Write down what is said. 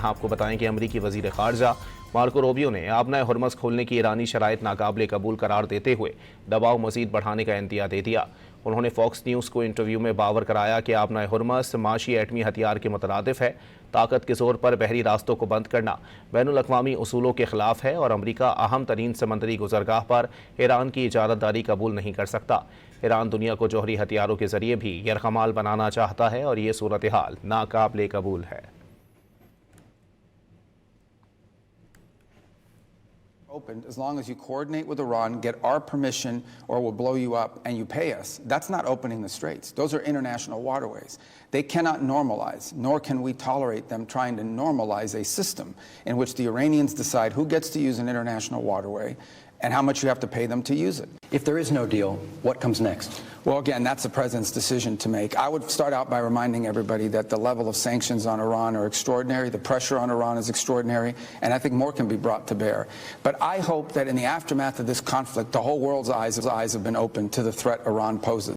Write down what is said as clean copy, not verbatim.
یہاں آپ کو بتائیں کہ امریکی وزیر خارجہ مارکو روبیو نے آبنائے ہرمز کھولنے کی ایرانی شرائط ناقابل قبول قرار دیتے ہوئے دباؤ مزید بڑھانے کا انتباہ دے دیا۔ انہوں نے فاکس نیوز کو انٹرویو میں باور کرایا کہ آبنائے ہرمز معاشی ایٹمی ہتھیار کے مترادف ہے، طاقت کے زور پر بحری راستوں کو بند کرنا بین الاقوامی اصولوں کے خلاف ہے اور امریکہ اہم ترین سمندری گزرگاہ پر ایران کی اجارت داری قبول نہیں کر سکتا۔ ایران دنیا کو جوہری ہتھیاروں کے ذریعے بھی یرغمال بنانا چاہتا ہے اور یہ صورتحال ناقابل قبول ہے۔ Opened as long as you coordinate with Iran, get our permission, or we'll blow you up and you pay us. That's not opening the straits. Those are international waterways. They cannot normalize, nor can we tolerate them trying to normalize a system in which the Iranians decide who gets to use an international waterway and how much you have to pay them to use it. If there is no deal, what comes next? Well, again, that's the president's decision to make. I would start out by reminding everybody that the level of sanctions on Iran are extraordinary, the pressure on Iran is extraordinary, and I think more can be brought to bear. But I hope that in the aftermath of this conflict, the whole world's eyes have been opened to the threat Iran poses.